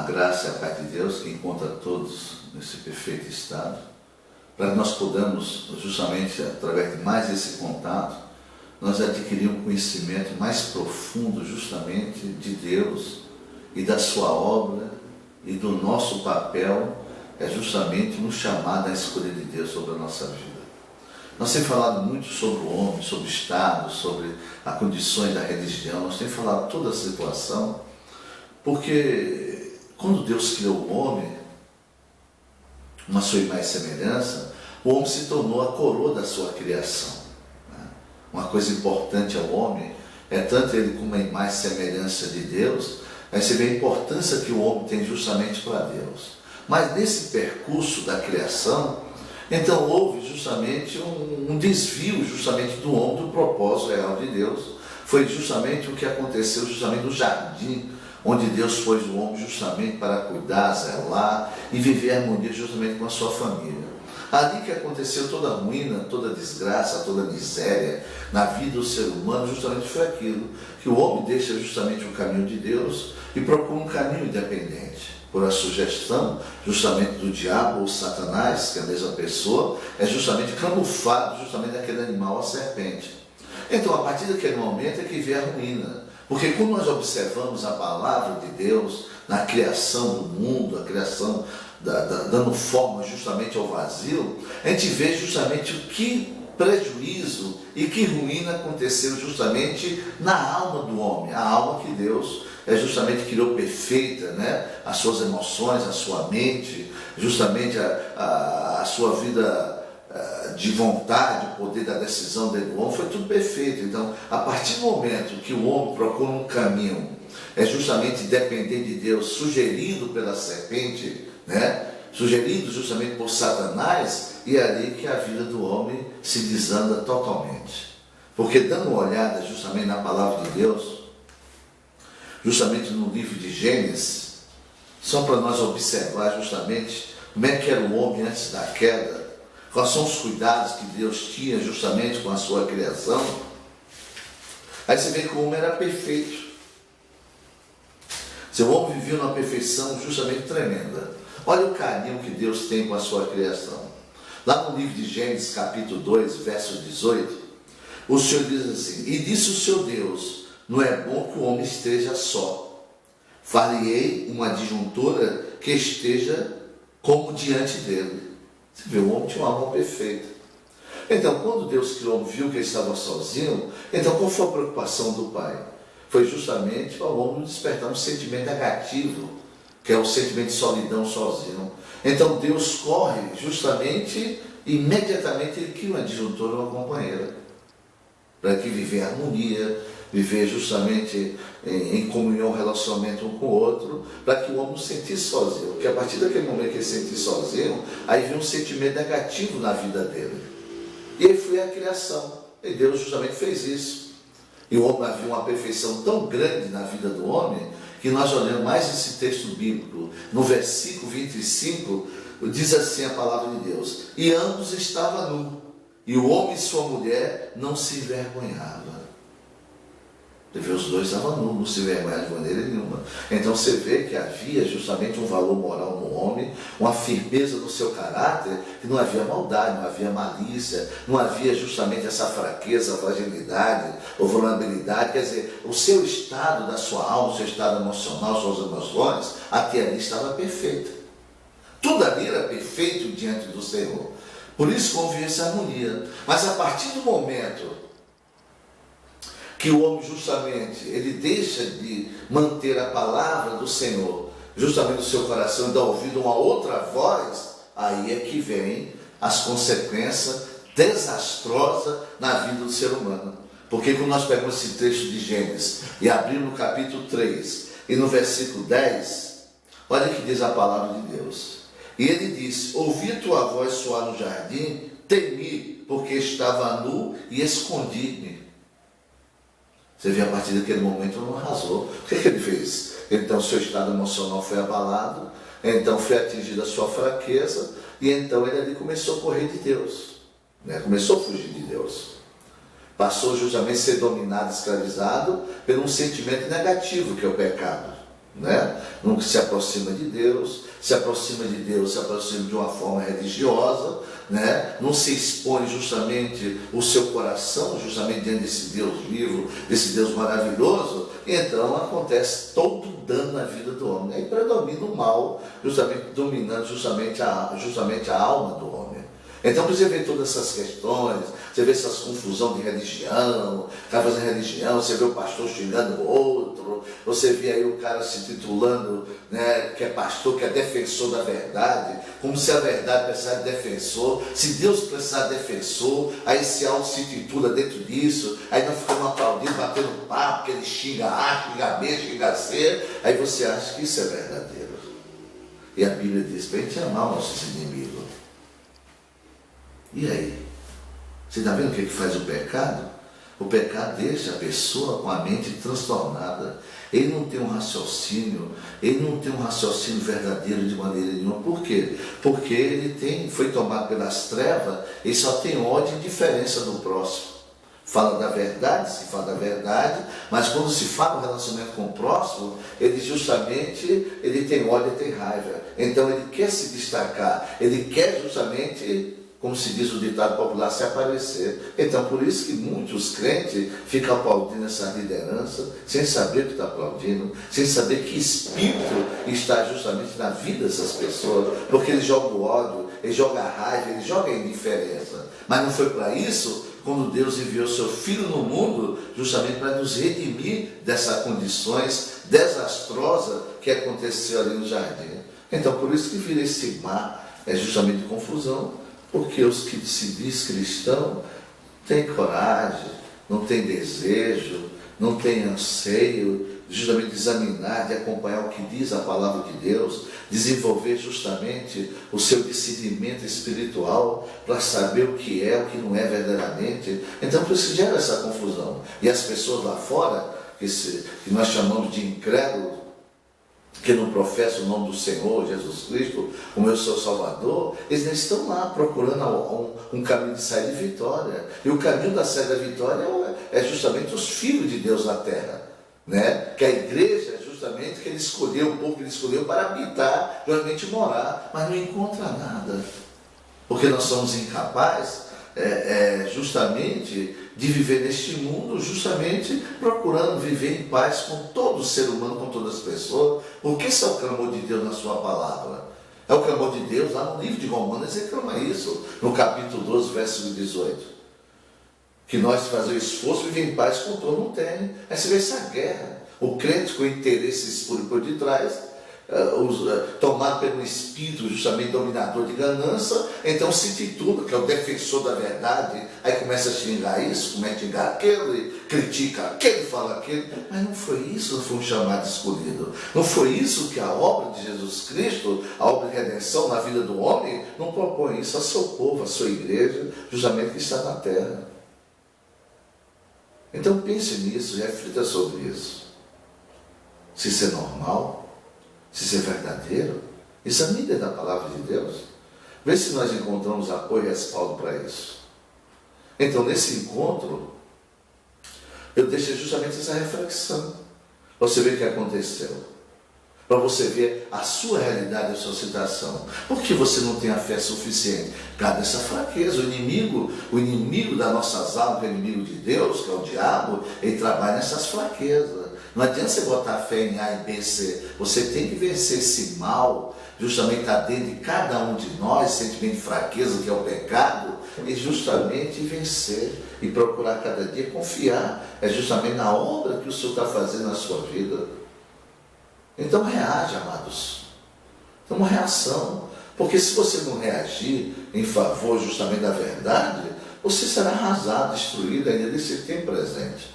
graça e a paz de Deus que encontra todos nesse perfeito estado, para que nós podamos, justamente através de mais esse contato, nós adquirir um conhecimento mais profundo justamente de Deus e da sua obra e do nosso papel, justamente no chamado à escolha de Deus sobre a nossa vida. Nós temos falado muito sobre o homem, sobre o Estado, sobre as condições da religião, nós temos falado toda a situação, porque quando Deus criou o homem, uma sua imagem e semelhança, o homem se tornou a coroa da sua criação. Uma coisa importante ao homem é tanto ele como a imagem e semelhança de Deus, aí você vê a importância que o homem tem justamente para Deus. Mas nesse percurso da criação, então houve justamente um desvio justamente do homem do propósito real de Deus. Foi justamente o que aconteceu justamente no jardim, onde Deus pôs o homem justamente para cuidar, zelar e viver a harmonia justamente com a sua família. Ali que aconteceu toda a ruína, toda a desgraça, toda a miséria na vida do ser humano, justamente foi aquilo, que o homem deixa justamente o caminho de Deus e procura um caminho independente. Por a sugestão justamente do diabo ou Satanás, que é a mesma pessoa, é justamente camuflado justamente daquele animal, a serpente. Então, a partir daquele momento é que vem a ruína. Porque quando nós observamos a palavra de Deus na criação do mundo, a criação dando forma justamente ao vazio, a gente vê justamente o que prejuízo e que ruína aconteceu justamente na alma do homem, a alma que Deus justamente criou perfeita, né? As suas emoções, a sua mente, justamente a sua vida de vontade, o poder da decisão dentro do homem, foi tudo perfeito. Então, a partir do momento que o homem procura um caminho, justamente depender de Deus, sugerido pela serpente, né? Sugerido justamente por Satanás, e é ali que a vida do homem se desanda totalmente. Porque dando uma olhada justamente na palavra de Deus, justamente no livro de Gênesis, só para nós observar justamente como é que era o homem antes da queda, quais são os cuidados que Deus tinha justamente com a sua criação. Aí você vê que o homem era perfeito. Seu homem vivia numa perfeição justamente tremenda. Olha o carinho que Deus tem com a sua criação. Lá no livro de Gênesis, capítulo 2, verso 18, o Senhor diz assim: e disse o seu Deus, não é bom que o homem esteja só. Farei uma adjuntora que esteja como diante dele. Você vê, o homem tinha uma alma perfeita. Então, quando Deus criou o homem, viu que ele estava sozinho, então qual foi a preocupação do Pai? Foi justamente para o homem despertar um sentimento negativo, que é o sentimento de solidão sozinho. Então Deus corre justamente, imediatamente ele cria uma adjuntora, uma companheira, para que viver em harmonia, viver justamente em comunhão, relacionamento um com o outro, para que o homem não se sentisse sozinho. Porque a partir daquele momento que ele se sentisse sozinho, aí vem um sentimento negativo na vida dele. E aí foi a criação. E Deus justamente fez isso. E o homem havia uma perfeição tão grande na vida do homem, que nós olhamos mais esse texto bíblico, no versículo 25, diz assim a palavra de Deus: e ambos estavam nus, e o homem e sua mulher não se envergonhavam. Você vê, os dois estavam nus, não se envergonhavam de maneira nenhuma. Então você vê que havia justamente um valor moral no homem, uma firmeza no seu caráter, que não havia maldade, não havia malícia, não havia justamente essa fraqueza, fragilidade ou vulnerabilidade. Quer dizer, o seu estado da sua alma, o seu estado emocional, suas emoções, até ali estava perfeito. Tudo ali era perfeito diante do Senhor. Por isso convinha essa harmonia. Mas a partir do momento que o homem justamente, ele deixa de manter a palavra do Senhor, justamente no seu coração, e dá ouvido a uma outra voz, aí é que vem as consequências desastrosas na vida do ser humano. Porque quando nós pegamos esse trecho de Gênesis e abrimos no capítulo 3 e no versículo 10, olha o que diz a palavra de Deus. E ele disse: ouvi tua voz soar no jardim, temi, porque estava nu e escondi-me. Você vê, a partir daquele momento não arrasou. O que ele fez? Então seu estado emocional foi abalado, então foi atingida a sua fraqueza, e então ele ali começou a correr de Deus, né? Começou a fugir de Deus. Passou justamente a ser dominado, escravizado por um sentimento negativo, que é o pecado. né? Não se aproxima de Deus, se aproxima de uma forma religiosa, né? Não se expõe justamente o seu coração, justamente diante desse Deus vivo, desse Deus maravilhoso, e então acontece todo o dano na vida do homem. Aí predomina o mal, justamente dominando justamente a alma do homem. Então você vê todas essas questões, você vê essas confusão de religião, está fazendo religião, você vê o pastor xingando o outro, você vê aí o cara se titulando, né, que é pastor, que é defensor da verdade, como se a verdade precisasse de defensor, se Deus precisar de defensor, aí se algo se titula dentro disso, aí não fica aplaudindo, batendo papo, que ele xinga A, xinga B, xinga C, aí você acha que isso é verdadeiro. E a Bíblia diz para a gente amar nossos inimigos. E aí? Você está vendo o que faz o pecado? O pecado deixa a pessoa com a mente transtornada. Ele não tem um raciocínio verdadeiro de maneira nenhuma. Por quê? Porque ele foi tomado pelas trevas, ele só tem ódio e indiferença do próximo. Fala da verdade, se fala da verdade, mas quando se fala do relacionamento com o próximo, ele tem ódio e tem raiva. Então ele quer se destacar, ele quer justamente, como se diz o ditado popular, se aparecer. Então, por isso que muitos crentes ficam aplaudindo essa liderança, sem saber o que está aplaudindo, sem saber que espírito está justamente na vida dessas pessoas, porque ele joga o ódio, ele joga a raiva, ele joga a indiferença. Mas não foi para isso quando Deus enviou seu Filho no mundo, justamente para nos redimir dessas condições desastrosas que aconteceu ali no jardim. Então, por isso que vira esse mar, é justamente confusão, porque os que se diz cristão têm coragem, não têm desejo, não têm anseio, justamente de examinar, de acompanhar o que diz a palavra de Deus, desenvolver justamente o seu discernimento espiritual para saber o que é, o que não é verdadeiramente. Então, por isso gera essa confusão. E as pessoas lá fora, que nós chamamos de incrédulos, que não professam o nome do Senhor Jesus Cristo como o seu Salvador, eles não estão lá procurando um caminho de saída de vitória. E o caminho da saída da vitória é justamente os filhos de Deus na terra, né? Que a igreja é justamente que ele escolheu, o povo que ele escolheu para habitar, realmente morar, mas não encontra nada, porque nós somos incapazes justamente de viver neste mundo, justamente procurando viver em paz com todo ser humano, com todas as pessoas, porque esse é o clamor de Deus na sua palavra. É o clamor de Deus lá no livro de Romanos, ele clama isso, no capítulo 12, versículo 18. Que nós fazer o esforço de viver em paz com todo, não tem. Aí você vê essa guerra. O crente com interesse espúrio por detrás, tomado pelo espírito justamente dominador de ganância, então se titula que é o defensor da verdade, aí começa a xingar isso, começa a xingar aquele, critica aquele, fala aquele, mas não foi isso, não foi um chamado escolhido, não foi isso que a obra de Jesus Cristo, a obra de redenção na vida do homem, não propõe isso ao seu povo, à sua igreja, justamente que está na terra. Então pense nisso, reflita sobre isso. Se isso é normal, se isso é verdadeiro, examine da palavra de Deus. Vê se nós encontramos apoio e respaldo para isso. Então, nesse encontro, eu deixei justamente essa reflexão. Para você ver o que aconteceu. Para você ver a sua realidade, a sua situação. Por que você não tem a fé suficiente? Por causa dessa fraqueza. O inimigo das nossas almas, o inimigo de Deus, que é o diabo, ele trabalha nessas fraquezas. Não adianta você botar fé em A e B, C. Você tem que vencer esse mal, justamente está dentro de cada um de nós, sentimento de fraqueza, que é o pecado, e justamente vencer e procurar cada dia confiar. É justamente na obra que o Senhor está fazendo na sua vida. Então reage, amados. Então uma reação. Porque se você não reagir em favor justamente da verdade, você será arrasado, destruído ainda nesse tempo presente.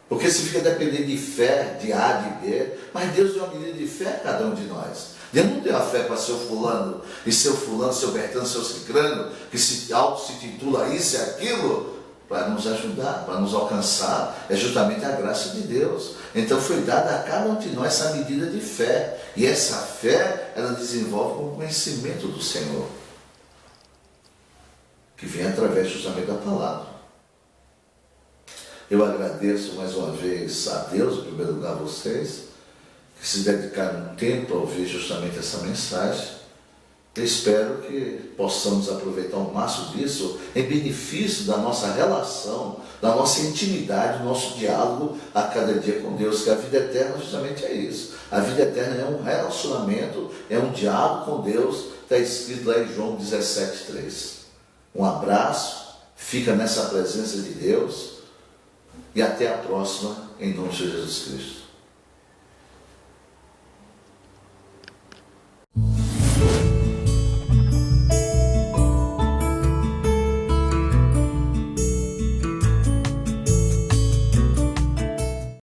Porque se fica dependendo de fé, de A, de B, mas Deus deu uma medida de fé a cada um de nós. Deus não deu a fé para seu fulano, e seu fulano, seu Bertano, seu cicrano, que se auto-se-titula isso e aquilo, para nos ajudar, para nos alcançar, é justamente a graça de Deus. Então foi dada a cada um de nós essa medida de fé, e essa fé, ela desenvolve com o conhecimento do Senhor, que vem através justamente da palavra. Eu agradeço mais uma vez a Deus, em primeiro lugar a vocês, que se dedicaram um tempo a ouvir justamente essa mensagem. Eu espero que possamos aproveitar o máximo disso em benefício da nossa relação, da nossa intimidade, do nosso diálogo a cada dia com Deus, que a vida eterna justamente é isso. A vida eterna é um relacionamento, é um diálogo com Deus, está escrito lá em João 17,3. Um abraço, fica nessa presença de Deus e até a próxima, em nome de Jesus Cristo.